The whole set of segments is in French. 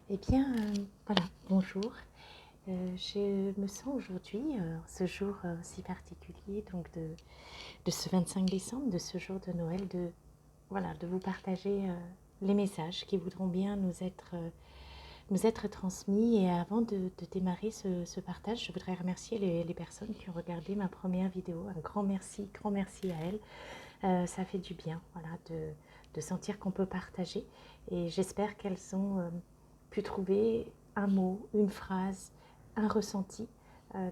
Eh bien, voilà, bonjour. Je me sens aujourd'hui, ce jour si particulier, donc de ce 25 décembre, de ce jour de Noël, de vous partager les messages qui voudront bien nous être transmis. Et avant de démarrer ce partage, je voudrais remercier les personnes qui ont regardé ma première vidéo. Un grand merci à elles. Ça fait du bien, voilà, de sentir qu'on peut partager. Et j'espère qu'elles ont pu trouver un mot, une phrase, un ressenti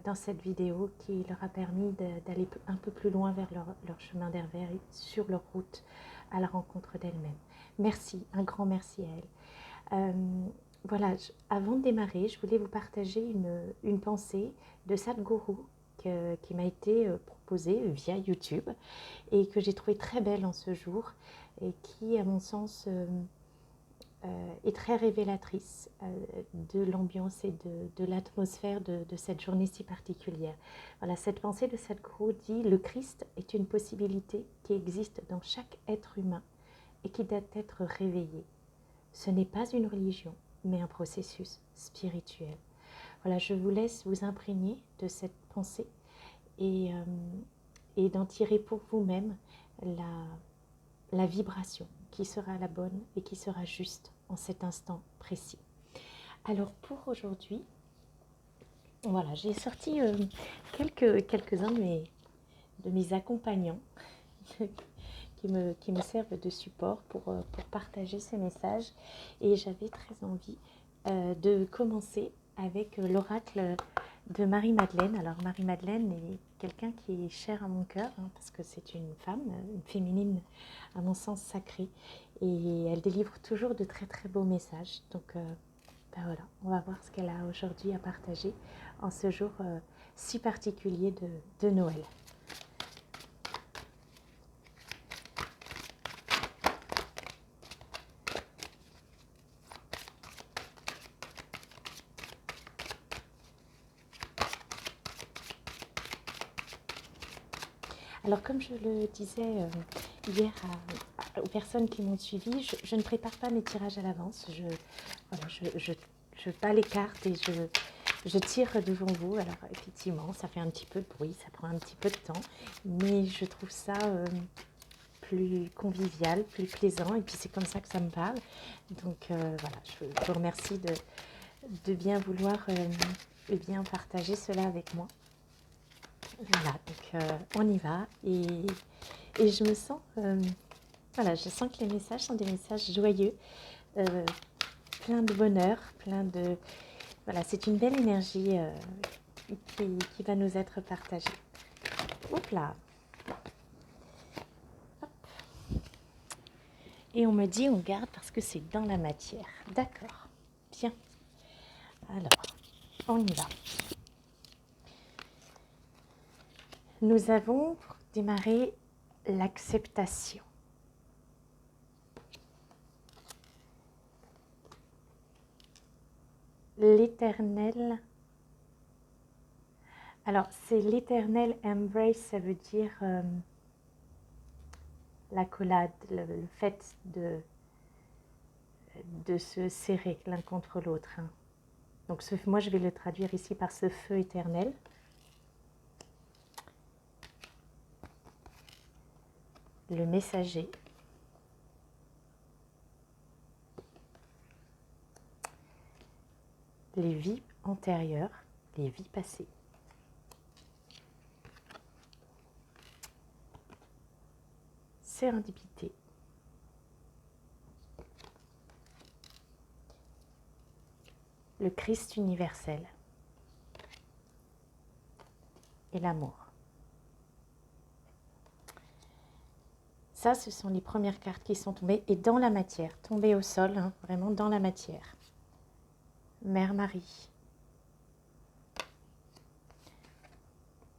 dans cette vidéo qui leur a permis d'aller un peu plus loin vers leur chemin d'Hervé sur leur route à la rencontre d'elles-mêmes. Merci, un grand merci à elles. Voilà, avant de démarrer, je voulais vous partager une pensée de Sadhguru qui m'a été proposée via YouTube et que j'ai trouvé très belle en ce jour et qui, à mon sens, est très révélatrice de l'ambiance et de l'atmosphère de cette journée si particulière. Voilà, cette pensée de Sadhguru dit « Le Christ est une possibilité qui existe dans chaque être humain et qui doit être réveillée. Ce n'est pas une religion, mais un processus spirituel. » Voilà, je vous laisse vous imprégner de cette pensée et d'en tirer pour vous-même la vibration qui sera la bonne et qui sera juste en cet instant précis. Alors pour aujourd'hui, voilà, j'ai sorti quelques-uns de mes accompagnants qui me servent de support pour partager ces messages. Et j'avais très envie de commencer avec l'oracle de Marie-Madeleine. Alors Marie-Madeleine est quelqu'un qui est cher à mon cœur, parce que c'est une femme, une féminine à mon sens sacrée. Et elle délivre toujours de très très beaux messages. Donc voilà, on va voir ce qu'elle a aujourd'hui à partager en ce jour si particulier de Noël. Alors comme je le disais hier aux personnes qui m'ont suivi, je ne prépare pas mes tirages à l'avance. Je bats les cartes et je tire devant vous. Alors effectivement, ça fait un petit peu de bruit, ça prend un petit peu de temps, mais je trouve ça plus convivial, plus plaisant, et puis c'est comme ça que ça me parle. Donc voilà, je vous remercie de bien vouloir bien partager cela avec moi. Voilà, donc on y va et je me sens, voilà, je sens que les messages sont des messages joyeux, plein de bonheur, plein de, voilà, c'est une belle énergie qui va nous être partagée. Hop là. Hop. Et on me dit on garde parce que c'est dans la matière. D'accord, bien. Alors, on y va. Nous avons démarré l'acceptation. L'éternel. Alors, c'est l'éternel embrace, ça veut dire l'accolade, le fait de se serrer l'un contre l'autre. Donc, moi, je vais le traduire ici par ce feu éternel. Le messager. Les vies antérieures, les vies passées. Sérendipité. Le Christ universel. Et l'amour. Ça, ce sont les premières cartes qui sont tombées, et dans la matière, tombées au sol, vraiment dans la matière. Mère Marie.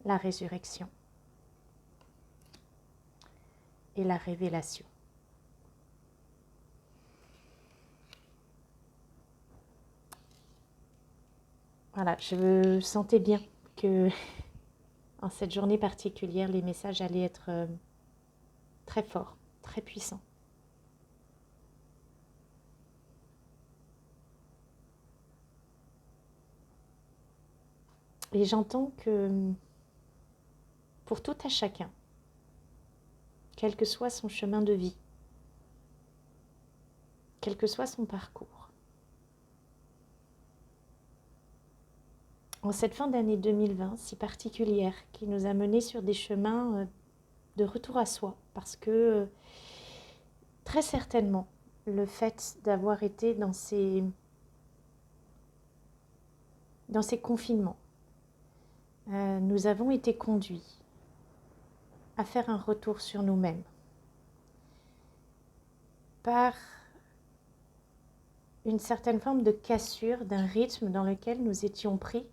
La résurrection. Et la révélation. Voilà, je sentais bien que en cette journée particulière, les messages allaient être très forts, très puissants. Et j'entends que pour tout à chacun, quel que soit son chemin de vie, quel que soit son parcours, en cette fin d'année 2020 si particulière qui nous a menés sur des chemins de retour à soi, parce que très certainement, le fait d'avoir été dans ces confinements, nous avons été conduits à faire un retour sur nous-mêmes par une certaine forme de cassure d'un rythme dans lequel nous étions pris.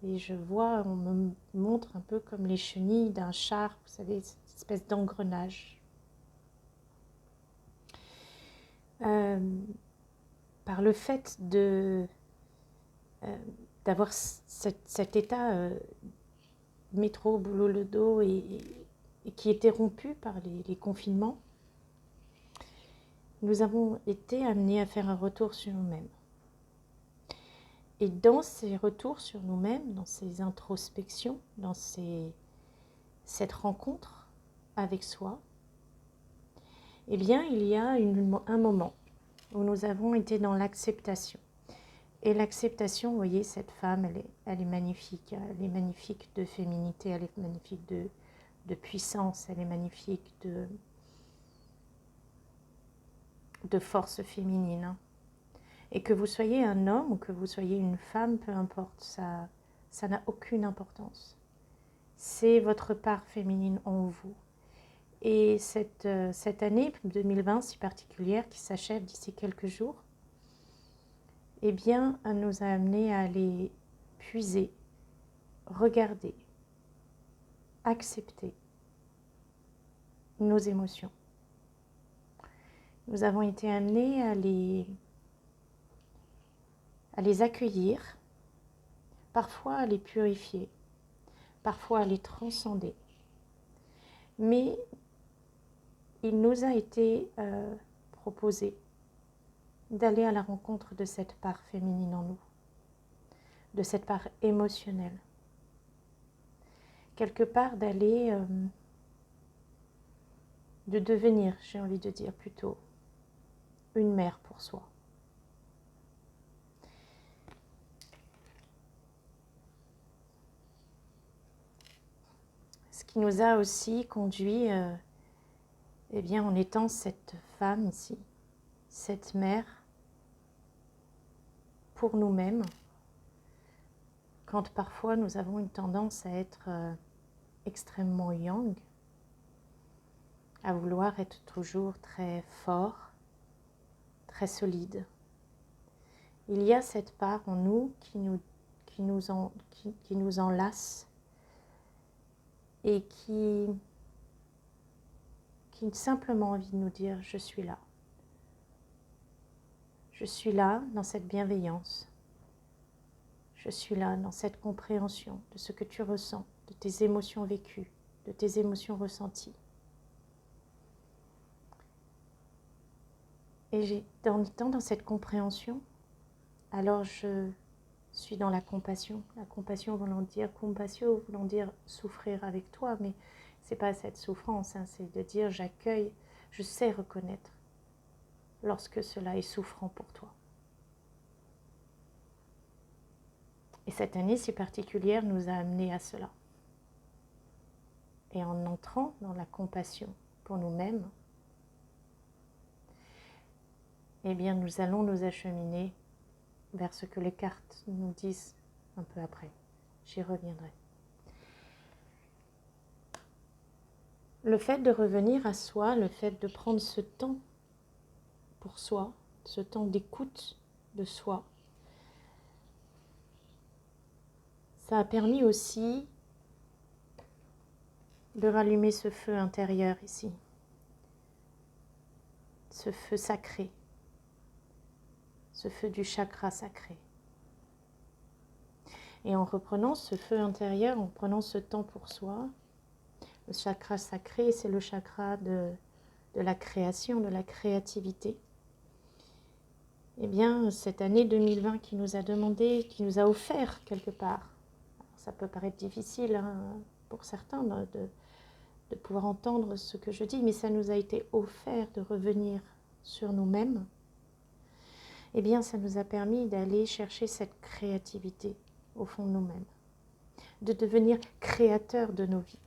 Et je vois, on me montre un peu comme les chenilles d'un char, vous savez, cette espèce d'engrenage. Par le fait d'avoir cet état métro, boulot, le dos, et qui était rompu par les confinements, nous avons été amenés à faire un retour sur nous-mêmes. Et dans ces retours sur nous-mêmes, dans ces introspections, dans cette rencontre avec soi, eh bien, il y a un moment où nous avons été dans l'acceptation. Et l'acceptation, vous voyez, cette femme, elle est magnifique. Elle est magnifique de féminité, elle est magnifique de puissance, elle est magnifique de force féminine. Hein. Et que vous soyez un homme ou que vous soyez une femme, peu importe, ça n'a aucune importance. C'est votre part féminine en vous. Et cette année 2020 si particulière qui s'achève d'ici quelques jours, eh bien, elle nous a amenés à aller puiser, regarder, accepter nos émotions. Nous avons été amenés à les accueillir, parfois à les purifier, parfois à les transcender. Mais il nous a été proposé d'aller à la rencontre de cette part féminine en nous, de cette part émotionnelle. Quelque part d'aller, de devenir, j'ai envie de dire plutôt, une mère pour soi. Ce qui nous a aussi conduit, eh bien, en étant cette femme ici, cette mère pour nous-mêmes, quand parfois nous avons une tendance à être extrêmement yang, à vouloir être toujours très fort, très solide. Il y a cette part en nous qui nous enlace et qui a simplement envie de nous dire « je suis là ». Je suis là dans cette bienveillance. Je suis là dans cette compréhension de ce que tu ressens, de tes émotions vécues, de tes émotions ressenties. Et en étant dans cette compréhension, alors je suis dans la compassion. La compassion voulant dire compassion, voulant dire souffrir avec toi, mais c'est pas cette souffrance, hein, c'est de dire j'accueille, je sais reconnaître lorsque cela est souffrant pour toi. Et cette année si particulière nous a amenés à cela. Et en entrant dans la compassion pour nous-mêmes, eh bien nous allons nous acheminer vers ce que les cartes nous disent un peu après. J'y reviendrai. Le fait de revenir à soi, le fait de prendre ce temps pour soi, ce temps d'écoute de soi, ça a permis aussi de rallumer ce feu intérieur ici, ce feu sacré, ce feu du chakra sacré. Et en reprenant ce feu intérieur, en prenant ce temps pour soi, le chakra sacré, c'est le chakra de la création, de la créativité. Eh bien, cette année 2020 qui nous a demandé, qui nous a offert quelque part, ça peut paraître difficile hein, pour certains de pouvoir entendre ce que je dis, mais ça nous a été offert de revenir sur nous-mêmes. Eh bien, ça nous a permis d'aller chercher cette créativité au fond de nous-mêmes, de devenir créateurs de nos vies,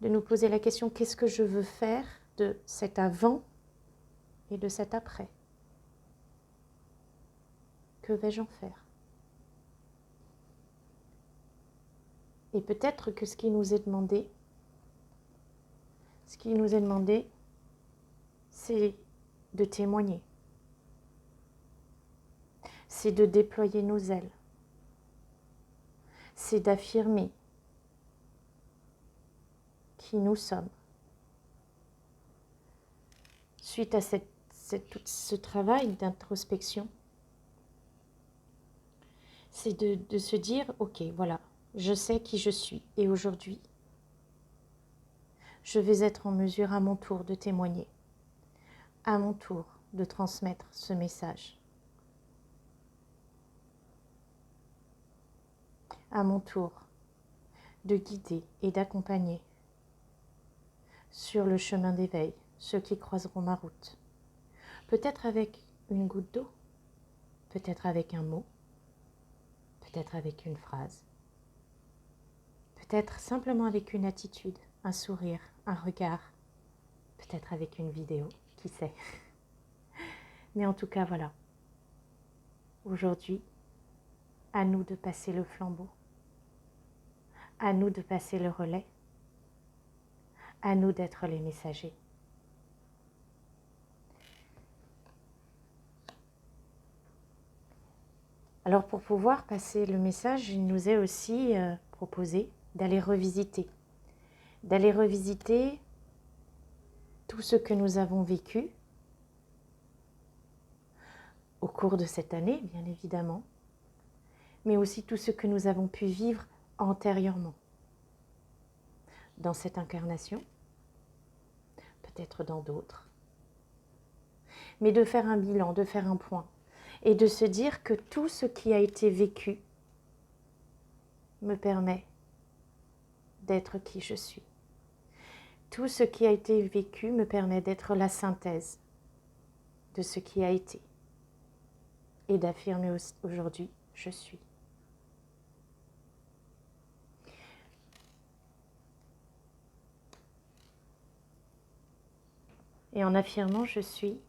de nous poser la question, qu'est-ce que je veux faire de cet avant et de cet après? Que vais-je en faire? Et peut-être que ce qui nous est demandé, c'est de témoigner, c'est de déployer nos ailes, c'est d'affirmer qui nous sommes. Suite à tout ce travail d'introspection, c'est de se dire, ok, voilà, je sais qui je suis. Et aujourd'hui, je vais être en mesure à mon tour de témoigner, à mon tour de transmettre ce message, à mon tour de guider et d'accompagner sur le chemin d'éveil ceux qui croiseront ma route. Peut-être avec une goutte d'eau, peut-être avec un mot, peut-être avec une phrase, peut-être simplement avec une attitude, un sourire, un regard, peut-être avec une vidéo, qui sait. Mais en tout cas, voilà. Aujourd'hui, à nous de passer le flambeau, à nous de passer le relais, à nous d'être les messagers. Alors pour pouvoir passer le message, il nous est aussi proposé d'aller revisiter tout ce que nous avons vécu au cours de cette année, bien évidemment, mais aussi tout ce que nous avons pu vivre antérieurement dans cette incarnation, peut-être dans d'autres, mais de faire un bilan, de faire un point et de se dire que tout ce qui a été vécu me permet d'être qui je suis. Tout ce qui a été vécu me permet d'être la synthèse de ce qui a été et d'affirmer aujourd'hui « je suis ». Et en affirmant « je suis »,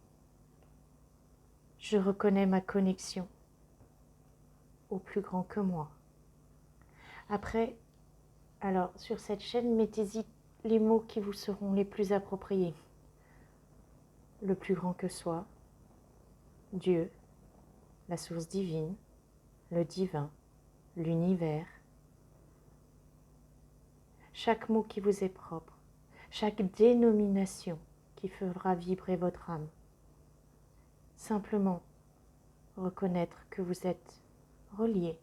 je reconnais ma connexion au plus grand que moi. Après, alors sur cette chaîne, mettez-y les mots qui vous seront les plus appropriés. Le plus grand que soi, Dieu, la source divine, le divin, l'univers. Chaque mot qui vous est propre, chaque dénomination qui fera vibrer votre âme. Simplement reconnaître que vous êtes relié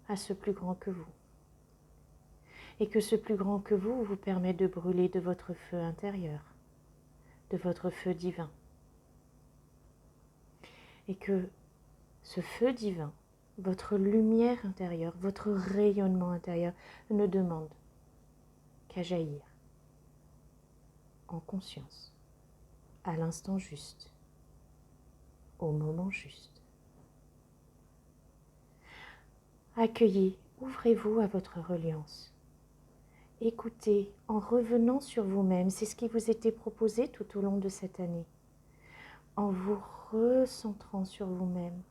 à ce plus grand que vous. Et que ce plus grand que vous vous permet de brûler de votre feu intérieur, de votre feu divin. Et que ce feu divin, votre lumière intérieure, votre rayonnement intérieur ne demande qu'à jaillir en conscience, à l'instant juste, au moment juste. Accueillez, ouvrez-vous à votre reliance. Écoutez en revenant sur vous-même, c'est ce qui vous était proposé tout au long de cette année. En vous recentrant sur vous-même,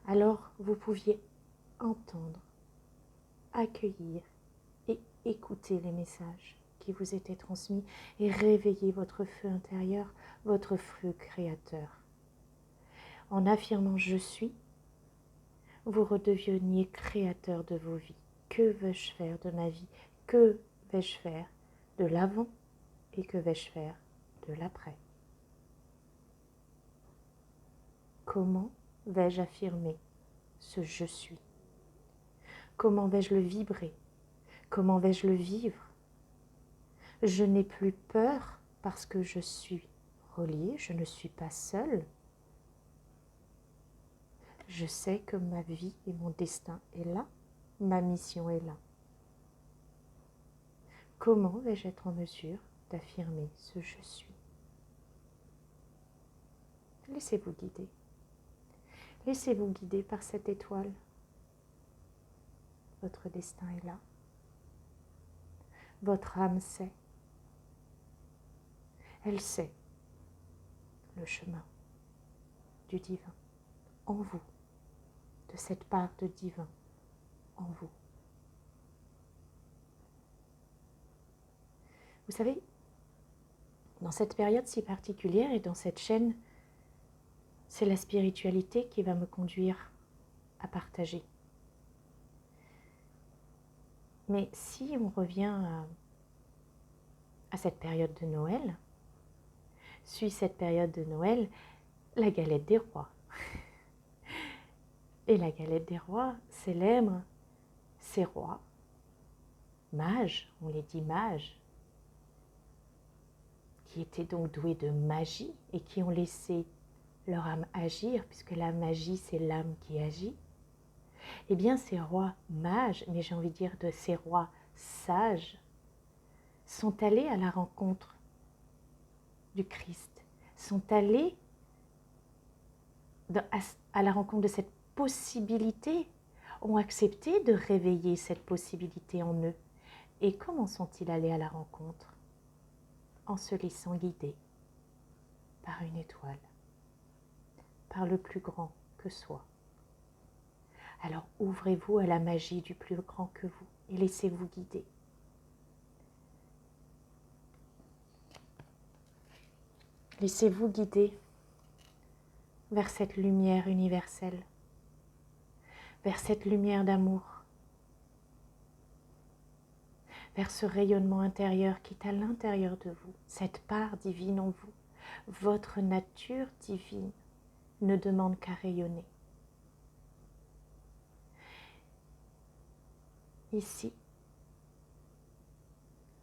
alors vous pouviez entendre, accueillir et écouter les messages qui vous étaient transmis et réveiller votre feu intérieur, votre feu créateur. En affirmant « je suis », vous redeveniez créateur de vos vies. Que vais-je faire de ma vie? Que vais-je faire de l'avant et que vais-je faire de l'après? Comment vais-je affirmer ce « je suis » ? Comment vais-je le vibrer? Comment vais-je le vivre? Je n'ai plus peur parce que je suis reliée, je ne suis pas seule. Je sais que ma vie et mon destin est là, ma mission est là. Comment vais-je être en mesure d'affirmer ce je suis? Laissez-vous guider. Laissez-vous guider par cette étoile. Votre destin est là. Votre âme sait. Elle sait le chemin du divin en vous, de cette part de divin en vous. Vous savez, dans cette période si particulière et dans cette chaîne, c'est la spiritualité qui va me conduire à partager. Mais si on revient à cette période de Noël, suit cette période de Noël, la galette des rois. Et la galette des rois célèbre ces rois, mages, on les dit mages, qui étaient donc doués de magie et qui ont laissé leur âme agir, puisque la magie c'est l'âme qui agit. Eh bien ces rois mages, mais j'ai envie de dire de ces rois sages, sont allés à la rencontre du Christ, sont allés à la rencontre de cette possibilité, ont accepté de réveiller cette possibilité en eux. Et comment sont-ils allés à la rencontre? En se laissant guider par une étoile, par le plus grand que soi. Alors ouvrez-vous à la magie du plus grand que vous et laissez-vous guider. Laissez-vous guider vers cette lumière universelle, vers cette lumière d'amour, vers ce rayonnement intérieur qui est à l'intérieur de vous, cette part divine en vous. Votre nature divine ne demande qu'à rayonner. Ici,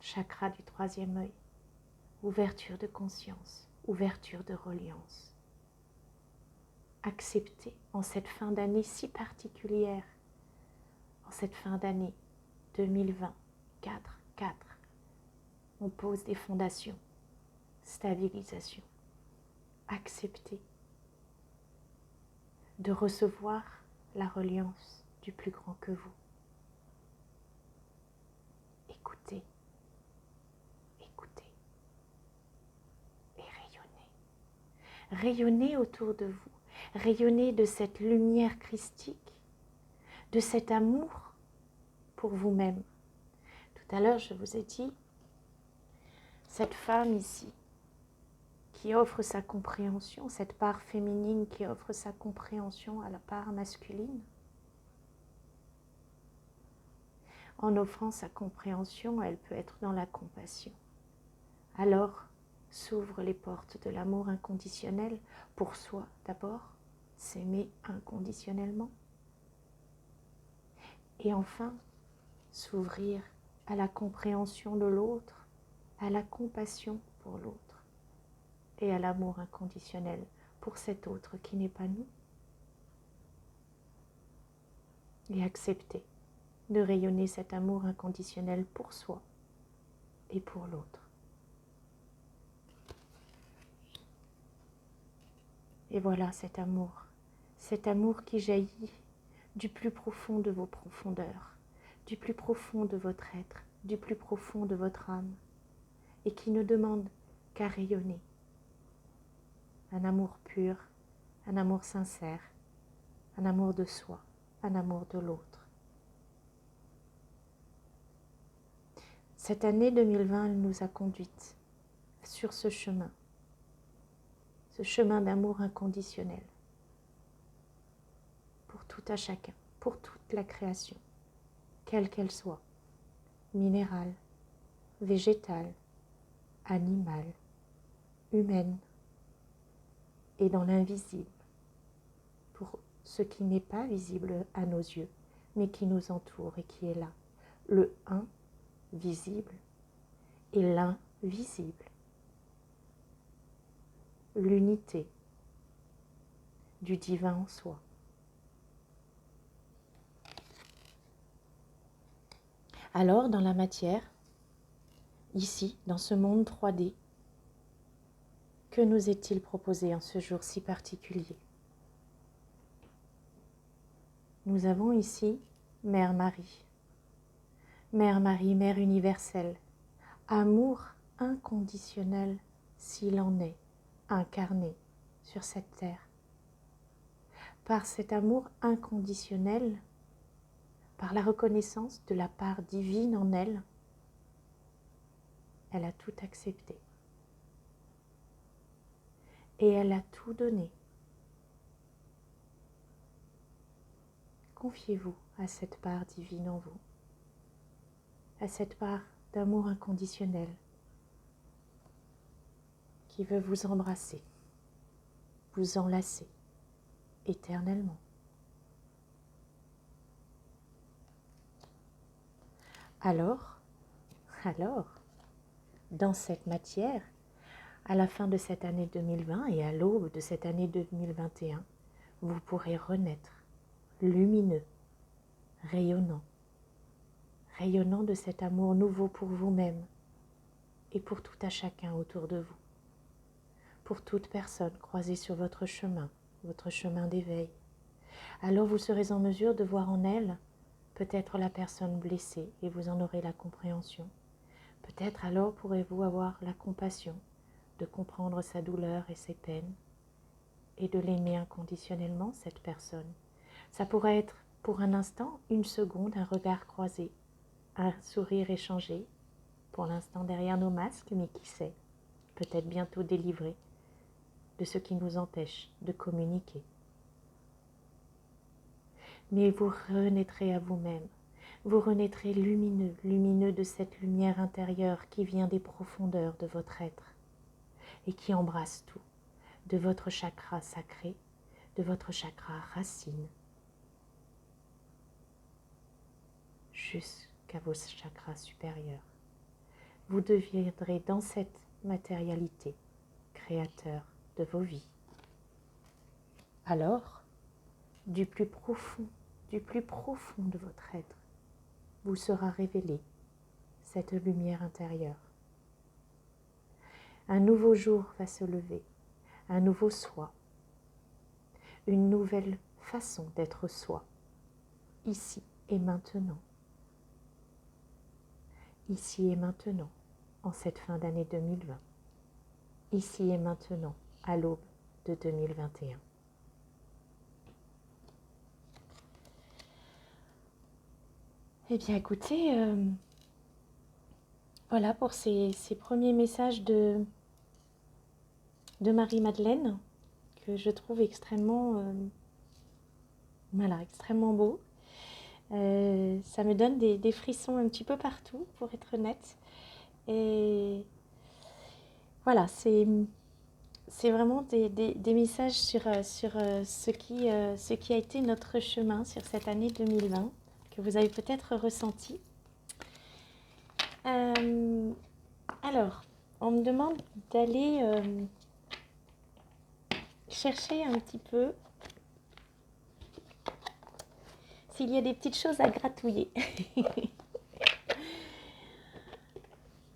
chakra du troisième œil, ouverture de conscience, ouverture de reliance. Acceptez en cette fin d'année si particulière, en cette fin d'année 2020, 4, on pose des fondations, stabilisation. Acceptez de recevoir la reliance du plus grand que vous. Écoutez, écoutez et rayonnez. Rayonnez autour de vous, rayonnez de cette lumière christique, de cet amour pour vous-même. Tout à l'heure, je vous ai dit, cette femme ici, qui offre sa compréhension, cette part féminine qui offre sa compréhension à la part masculine. En offrant sa compréhension, elle peut être dans la compassion. Alors, s'ouvrent les portes de l'amour inconditionnel pour soi d'abord, s'aimer inconditionnellement. Et enfin, s'ouvrir à la compréhension de l'autre, à la compassion pour l'autre et à l'amour inconditionnel pour cet autre qui n'est pas nous. Et accepter de rayonner cet amour inconditionnel pour soi et pour l'autre. Et voilà cet amour qui jaillit du plus profond de vos profondeurs, du plus profond de votre être, du plus profond de votre âme, et qui ne demande qu'à rayonner. Un amour pur, un amour sincère, un amour de soi, un amour de l'autre. Cette année 2020, elle nous a conduites sur ce chemin d'amour inconditionnel pour tout à chacun, pour toute la création, quelle qu'elle soit, minérale, végétale, animale, humaine, et dans l'invisible, pour ce qui n'est pas visible à nos yeux, mais qui nous entoure et qui est là, le un visible et l'invisible, l'unité du divin en soi. Alors, dans la matière, ici, dans ce monde 3D, que nous est-il proposé en ce jour si particulier? Nous avons ici Mère Marie. Mère Marie, Mère universelle, amour inconditionnel s'il en est, incarné sur cette terre. Par cet amour inconditionnel, par la reconnaissance de la part divine en elle, elle a tout accepté. Et elle a tout donné. Confiez-vous à cette part divine en vous, à cette part d'amour inconditionnel qui veut vous embrasser, vous enlacer éternellement. Alors, dans cette matière, à la fin de cette année 2020 et à l'aube de cette année 2021, vous pourrez renaître lumineux, rayonnant, rayonnant de cet amour nouveau pour vous-même et pour tout à chacun autour de vous, pour toute personne croisée sur votre chemin d'éveil. Alors vous serez en mesure de voir en elle peut-être la personne blessée et vous en aurez la compréhension. Peut-être alors pourrez-vous avoir la compassion de comprendre sa douleur et ses peines et de l'aimer inconditionnellement, cette personne. Ça pourrait être pour un instant, une seconde, un regard croisé, un sourire échangé, pour l'instant derrière nos masques, mais qui sait, peut-être bientôt délivré de ce qui nous empêche de communiquer. Mais vous renaîtrez à vous-même. Vous renaîtrez lumineux, lumineux de cette lumière intérieure qui vient des profondeurs de votre être et qui embrasse tout, de votre chakra sacré, de votre chakra racine, jusqu'à vos chakras supérieurs. Vous deviendrez dans cette matérialité créateur de vos vies. Alors, du plus profond de votre être, vous sera révélée cette lumière intérieure. Un nouveau jour va se lever, un nouveau soi, une nouvelle façon d'être soi, ici et maintenant. Ici et maintenant, en cette fin d'année 2020. Ici et maintenant, à l'aube de 2021. Eh bien, écoutez, voilà pour ces premiers messages de Marie-Madeleine, que je trouve extrêmement, extrêmement beau. Ça me donne des frissons un petit peu partout, pour être honnête. Et voilà, c'est vraiment des messages sur ce qui a été notre chemin sur cette année 2020, que vous avez peut-être ressenti. Alors, on me demande d'aller chercher un petit peu s'il y a des petites choses à gratouiller.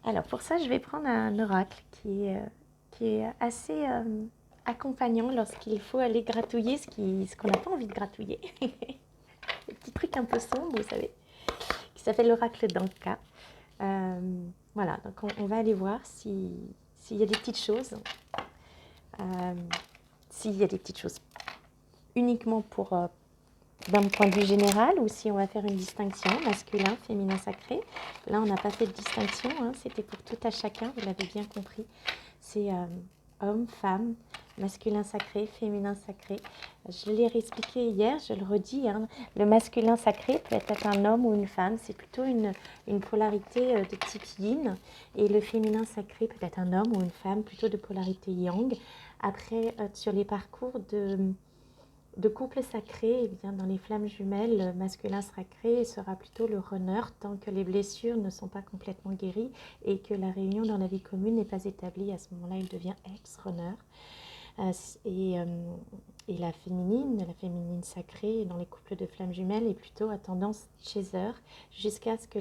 Alors, pour ça, je vais prendre un oracle qui est assez accompagnant lorsqu'il faut aller gratouiller ce qu'on n'a pas envie de gratouiller. Des petits trucs un peu sombres, vous savez, qui s'appelle l'oracle d'Anka. Voilà, donc on va aller voir s'il y a des petites choses. S'il y a des petites choses uniquement pour d'un point de vue général, ou si on va faire une distinction masculin, féminin, sacré. Là, on n'a pas fait de distinction, hein, c'était pour tout à chacun, vous l'avez bien compris. C'est homme, femme, masculin sacré, féminin sacré. Je l'ai réexpliqué hier, je le redis, hein, le masculin sacré peut être un homme ou une femme, c'est plutôt une polarité de type yin, et le féminin sacré peut être un homme ou une femme, plutôt de polarité yang. Après, sur les parcours de couple sacré, eh bien, dans les flammes jumelles, le masculin sacré sera plutôt le runner tant que les blessures ne sont pas complètement guéries et que la réunion dans la vie commune n'est pas établie. À ce moment-là, il devient ex-runner. Et la féminine sacrée dans les couples de flammes jumelles est plutôt à tendance chaser jusqu'à ce que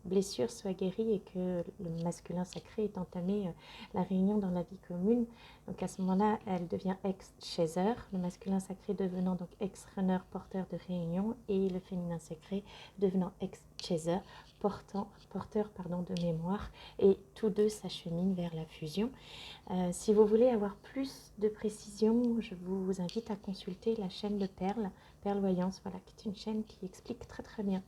blessure soit guérie et que le masculin sacré ait entamé la réunion dans la vie commune. Donc à ce moment-là, elle devient ex-chaser, le masculin sacré devenant donc ex-runner, porteur de réunion, et le féminin sacré devenant ex-chaser, porteur de mémoire, et tous deux s'acheminent vers la fusion. Si vous voulez avoir plus de précision, je vous invite à consulter la chaîne de Perle Voyance, voilà, qui est une chaîne qui explique très très bien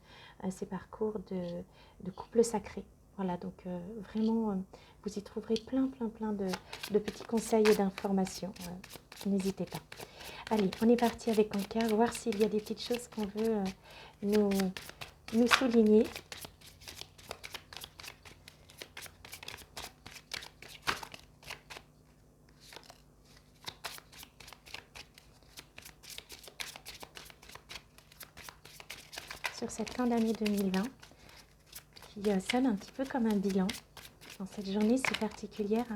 ces parcours de couple sacré. Voilà, donc vraiment, vous y trouverez plein de petits conseils et d'informations. N'hésitez pas. Allez, on est parti avec Anka, voir s'il y a des petites choses qu'on veut nous souligner. Sur cette fin d'année 2020, qui sonne un petit peu comme un bilan, dans cette journée si particulière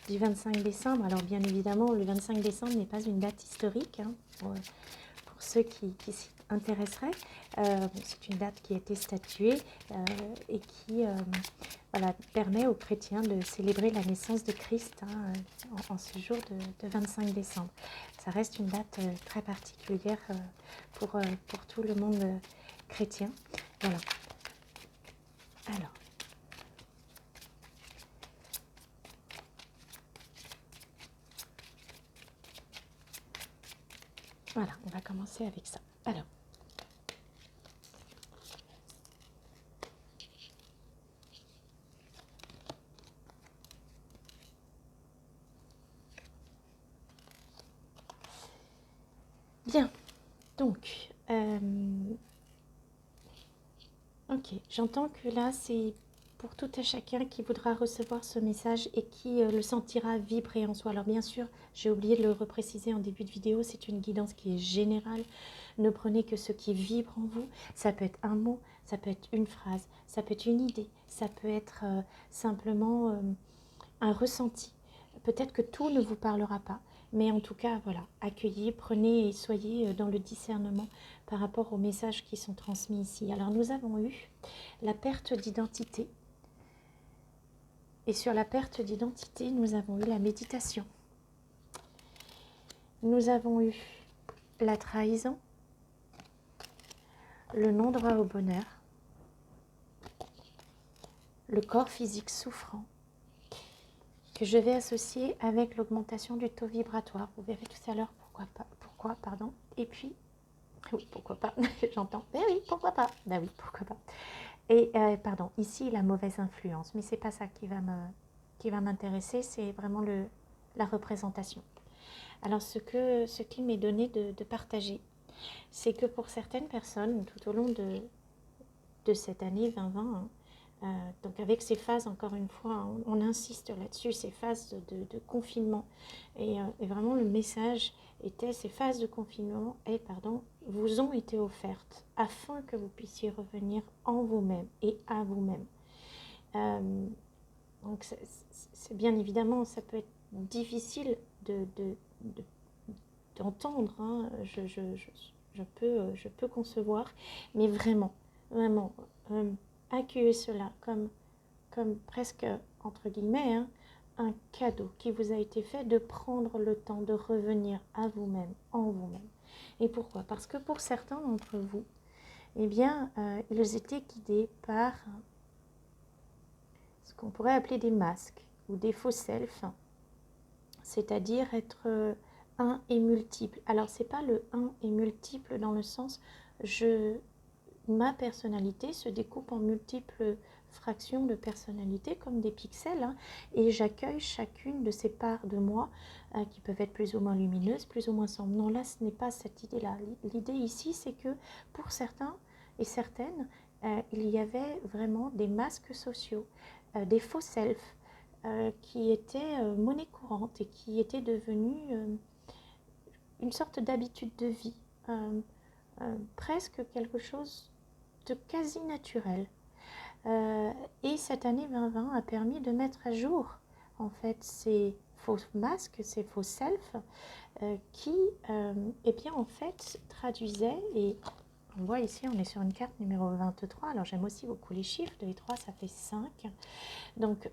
du 25 décembre. Alors bien évidemment, le 25 décembre n'est pas une date historique, pour ceux qui s'y intéresseraient. C'est une date qui a été statuée et qui voilà, permet aux chrétiens de célébrer la naissance de Christ en ce jour de 25 décembre. Ça reste une date très particulière pour tout le monde chrétien. Voilà. Alors, voilà, on va commencer avec ça. Alors, bien, donc, ok, j'entends que là, c'est pour tout et chacun qui voudra recevoir ce message et qui le sentira vibrer en soi. Alors bien sûr, j'ai oublié de le repréciser en début de vidéo, c'est une guidance qui est générale. Ne prenez que ce qui vibre en vous. Ça peut être un mot, ça peut être une phrase, ça peut être une idée, ça peut être simplement un ressenti. Peut-être que tout ne vous parlera pas, mais en tout cas, voilà, accueillez, prenez et soyez dans le discernement par rapport aux messages qui sont transmis ici. Alors nous avons eu la perte d'identité. Et sur la perte d'identité, nous avons eu la méditation. Nous avons eu la trahison, le non-droit au bonheur, le corps physique souffrant, que je vais associer avec l'augmentation du taux vibratoire. Vous verrez tout à l'heure pourquoi, pardon. Et puis, oui, pourquoi pas, j'entends. Mais oui, pourquoi pas. Ben oui, pourquoi pas. Et, pardon, ici, la mauvaise influence. Mais c'est pas ça qui va m'intéresser, c'est vraiment la représentation. Alors, ce qu'il m'est donné de partager, c'est que pour certaines personnes, tout au long de cette année 2020, donc avec ces phases, encore une fois, on insiste là-dessus, ces phases de confinement. Et vraiment, le message était, ces phases de confinement vous ont été offertes afin que vous puissiez revenir en vous-même et à vous-même. Donc, c'est bien évidemment, ça peut être difficile d'entendre, hein, je peux concevoir, mais vraiment, accueillez cela comme presque, entre guillemets, hein, un cadeau qui vous a été fait de prendre le temps de revenir à vous-même, en vous-même. Et pourquoi? Parce que pour certains d'entre vous, eh bien, ils étaient guidés par ce qu'on pourrait appeler des masques ou des faux selfs, c'est-à-dire être un et multiple. Alors, c'est pas le un et multiple dans le sens, ma personnalité se découpe en multiples fractions de personnalité, comme des pixels, hein, et j'accueille chacune de ces parts de moi qui peuvent être plus ou moins lumineuses, plus ou moins sombres. Non, là, ce n'est pas cette idée-là. L'idée ici, c'est que pour certains et certaines, il y avait vraiment des masques sociaux, des faux selfs, qui étaient monnaie courante et qui étaient devenus une sorte d'habitude de vie, presque quelque chose de quasi naturel. Et cette année 2020 a permis de mettre à jour en fait ces faux masques, ces faux selfs qui eh bien en fait traduisaient et On voit ici, on est sur une carte numéro 23. Alors j'aime aussi beaucoup les chiffres. 2 et 3, ça fait 5. Donc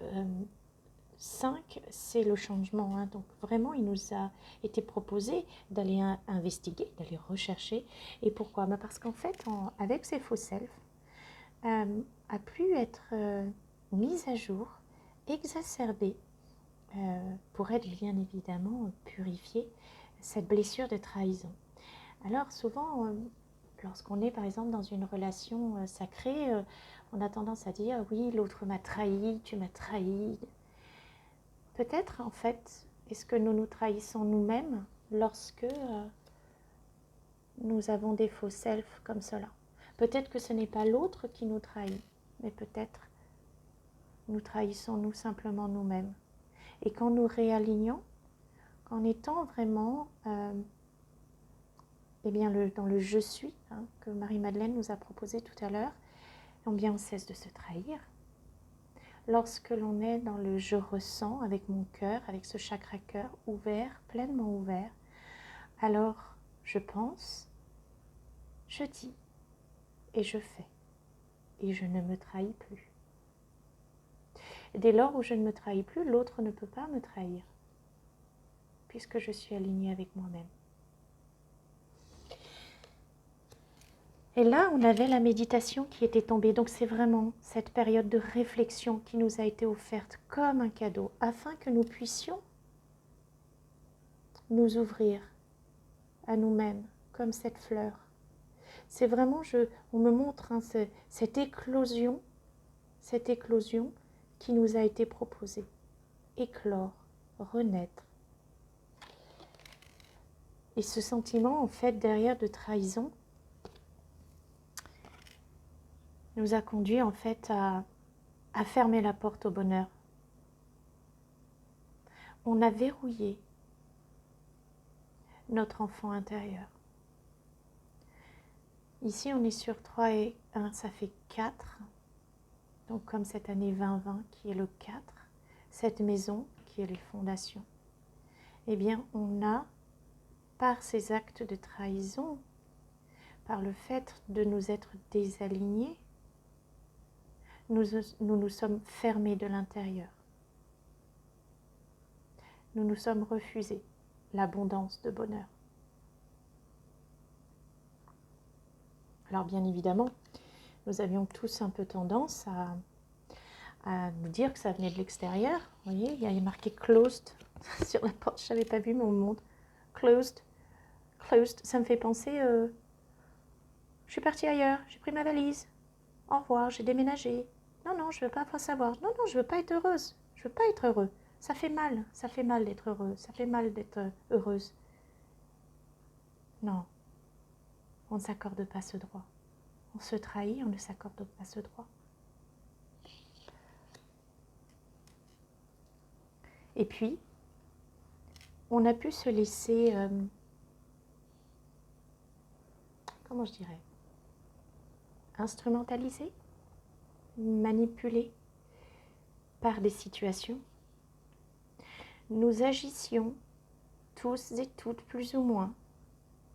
5, c'est le changement. Hein. Donc vraiment, il nous a été proposé d'aller investiguer, d'aller rechercher. Et pourquoi? Parce qu'en fait, avec ces faux selfs, a pu être mise à jour, exacerbée, pour être bien évidemment purifiée, cette blessure de trahison. Alors souvent, lorsqu'on est par exemple dans une relation sacrée, on a tendance à dire oui, l'autre m'a trahi, tu m'as trahi. Peut-être en fait, est-ce que nous nous trahissons nous-mêmes lorsque nous avons des faux selfs comme cela? Peut-être que ce n'est pas l'autre qui nous trahit, mais peut-être nous trahissons nous simplement nous-mêmes. Et quand nous réalignons, qu'en étant vraiment dans le je suis, hein, que Marie-Madeleine nous a proposé tout à l'heure, on cesse de se trahir. Lorsque l'on est dans le je ressens avec mon cœur, avec ce chakra cœur ouvert, pleinement ouvert, alors je pense, je dis et je fais. Et je ne me trahis plus. Dès lors où je ne me trahis plus, l'autre ne peut pas me trahir, puisque je suis alignée avec moi-même. Et là, on avait la méditation qui était tombée. Donc c'est vraiment cette période de réflexion qui nous a été offerte comme un cadeau, afin que nous puissions nous ouvrir à nous-mêmes, comme cette fleur. C'est vraiment, on me montre hein, cette éclosion qui nous a été proposée. Éclore, renaître. Et ce sentiment, en fait, derrière de trahison, nous a conduit, en fait, à fermer la porte au bonheur. On a verrouillé notre enfant intérieur. Ici, on est sur 3 et 1, ça fait 4. Donc, comme cette année 2020 qui est le 4, cette maison qui est les fondations. Eh bien, on a, par ces actes de trahison, par le fait de nous être désalignés, nous sommes fermés de l'intérieur. Nous nous sommes refusés l'abondance de bonheur. Alors bien évidemment, nous avions tous un peu tendance à nous dire que ça venait de l'extérieur. Vous voyez, il y a marqué « closed » sur la porte, je n'avais pas vu, mais on me montre « closed ». Closed, ça me fait penser, je suis partie ailleurs, j'ai pris ma valise, au revoir, j'ai déménagé. Non, je ne veux pas savoir. Non, je ne veux pas être heureuse. Je ne veux pas être heureux. Ça fait mal d'être heureux, ça fait mal d'être heureuse. Non, on ne s'accorde pas ce droit. On se trahit, on ne s'accorde pas ce droit. Et puis, on a pu se laisser, comment je dirais, instrumentaliser, manipuler par des situations. Nous agissions tous et toutes plus ou moins,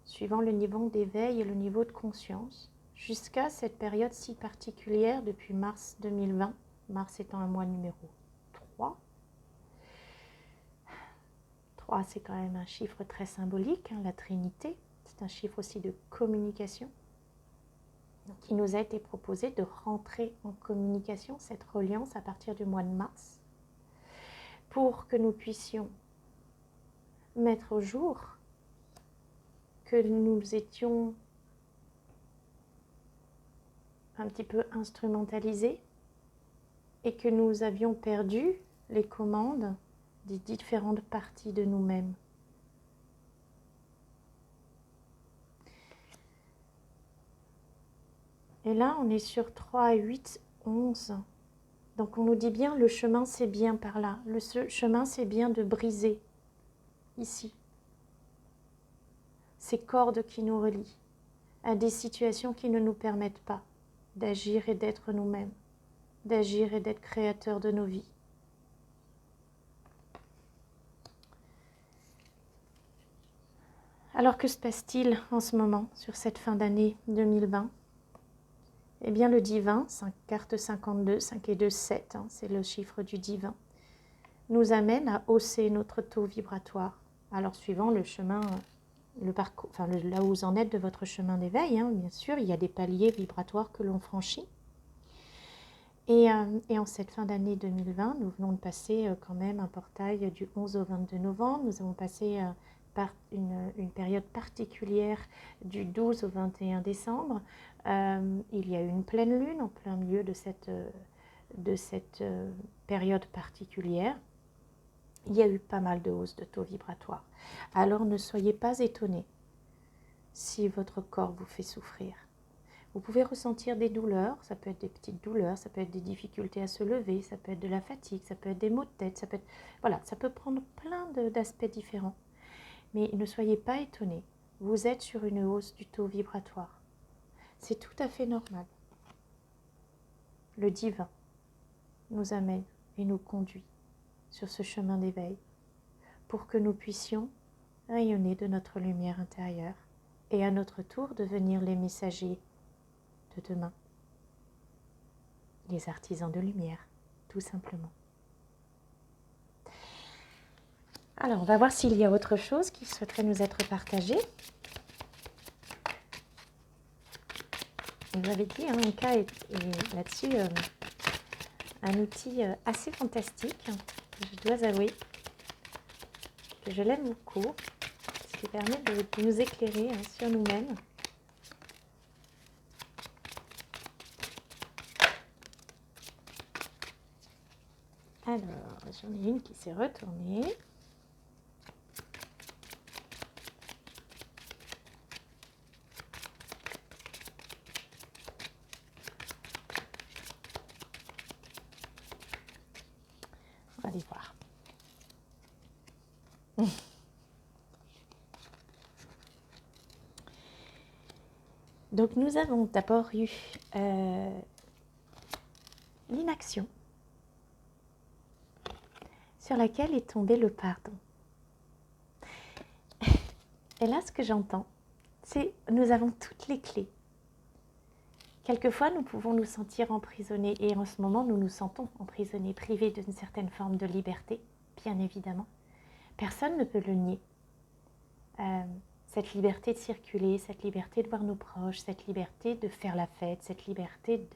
suivant le niveau d'éveil et le niveau de conscience, jusqu'à cette période si particulière depuis mars 2020, mars étant un mois numéro 3. 3, c'est quand même un chiffre très symbolique, hein, la Trinité. C'est un chiffre aussi de communication. Donc, il nous a été proposé de rentrer en communication, cette reliance à partir du mois de mars, pour que nous puissions mettre au jour que nous étions un petit peu instrumentalisés et que nous avions perdu les commandes des différentes parties de nous-mêmes. Et là, on est sur 3, 8, 11. Donc on nous dit bien, le chemin c'est bien par là. Le chemin c'est bien de briser, ici, ces cordes qui nous relient à des situations qui ne nous permettent pas d'agir et d'être nous-mêmes, d'agir et d'être créateurs de nos vies. Alors que se passe-t-il en ce moment sur cette fin d'année 2020? Eh bien le divin, 5 cartes 52, 5 et 2, 7, hein, c'est le chiffre du divin, nous amène à hausser notre taux vibratoire. Alors suivant le chemin, le parcours, enfin là où vous en êtes de votre chemin d'éveil, hein, bien sûr, il y a des paliers vibratoires que l'on franchit. Et en cette fin d'année 2020, nous venons de passer quand même un portail du 11 au 22 novembre. Nous avons passé par une période particulière du 12 au 21 décembre. Il y a eu une pleine lune en plein milieu de cette période particulière. Il y a eu pas mal de hausses de taux vibratoires. Alors ne soyez pas étonnés si votre corps vous fait souffrir. Vous pouvez ressentir des douleurs, ça peut être des petites douleurs, ça peut être des difficultés à se lever, ça peut être de la fatigue, ça peut être des maux de tête, ça peut être, voilà, ça peut prendre plein d'aspects différents. Mais ne soyez pas étonnés, vous êtes sur une hausse du taux vibratoire. C'est tout à fait normal. Le divin nous amène et nous conduit sur ce chemin d'éveil pour que nous puissions rayonner de notre lumière intérieure et à notre tour devenir les messagers de demain, les artisans de lumière, tout simplement. Alors, on va voir s'il y a autre chose qui souhaiterait nous être partagée. Vous avez dit, hein, Anka est là-dessus un outil assez fantastique. Je dois avouer que je l'aime beaucoup, ce qui permet de nous éclairer sur nous-mêmes. Alors, j'en ai une qui s'est retournée. On va aller voir. Donc, nous avons d'abord eu l'inaction sur laquelle est tombé le pardon. Et là, ce que j'entends, c'est nous avons toutes les clés. Quelquefois, nous pouvons nous sentir emprisonnés et en ce moment, nous nous sentons emprisonnés, privés d'une certaine forme de liberté, bien évidemment. Personne ne peut le nier. Cette liberté de circuler, cette liberté de voir nos proches, cette liberté de faire la fête, cette liberté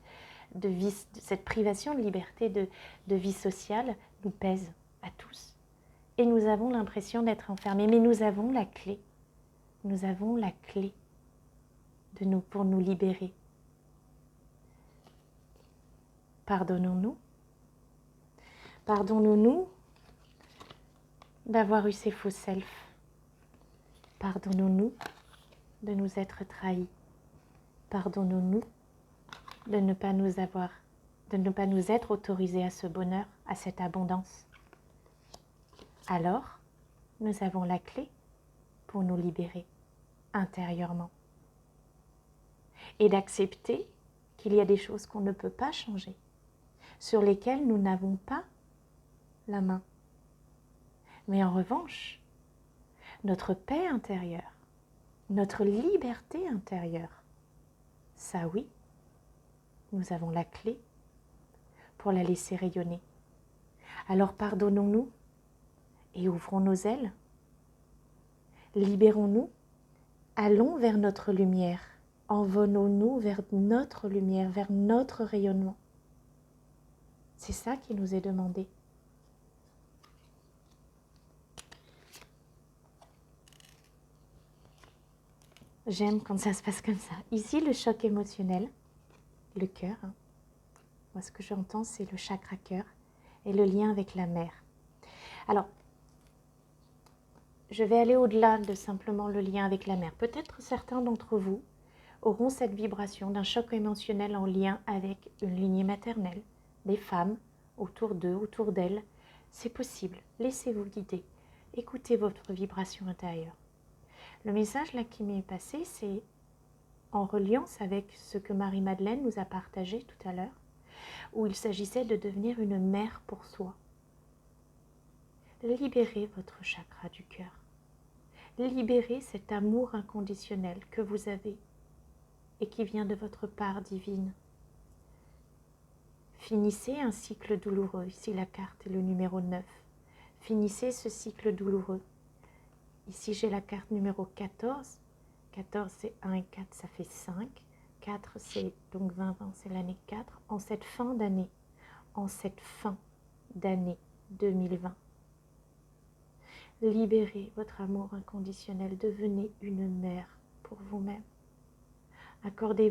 de vie, cette privation de liberté de vie sociale nous pèse à tous. Et nous avons l'impression d'être enfermés, mais nous avons la clé. Nous avons la clé pour nous libérer. Pardonnons-nous. Pardonnons-nous d'avoir eu ces faux selfs. Pardonnons-nous de nous être trahis. Pardonnons-nous de ne pas nous être autorisés à ce bonheur, à cette abondance. Alors, nous avons la clé pour nous libérer intérieurement. Et d'accepter qu'il y a des choses qu'on ne peut pas changer, sur lesquelles nous n'avons pas la main. Mais en revanche, notre paix intérieure, notre liberté intérieure, ça oui, nous avons la clé pour la laisser rayonner. Alors pardonnons-nous et ouvrons nos ailes. Libérons-nous, allons vers notre lumière, envolons-nous vers notre lumière, vers notre rayonnement. C'est ça qui nous est demandé. J'aime quand ça se passe comme ça. Ici, le choc émotionnel, le cœur. Moi, ce que j'entends, c'est le chakra cœur et le lien avec la mer. Alors, je vais aller au-delà de simplement le lien avec la mer. Peut-être certains d'entre vous auront cette vibration d'un choc émotionnel en lien avec une lignée maternelle, des femmes autour d'eux, autour d'elles. C'est possible. Laissez-vous guider. Écoutez votre vibration intérieure. Le message là qui m'est passé, c'est en reliance avec ce que Marie-Madeleine nous a partagé tout à l'heure, où il s'agissait de devenir une mère pour soi. Libérez votre chakra du cœur. Libérez cet amour inconditionnel que vous avez et qui vient de votre part divine. Finissez un cycle douloureux. Ici, la carte est le numéro 9. Finissez ce cycle douloureux. Ici, j'ai la carte numéro 14. 14, c'est 1 et 4, ça fait 5. 4, c'est donc 20, c'est l'année 4. En cette fin d'année 2020, libérez votre amour inconditionnel. Devenez une mère pour vous-même. Accordez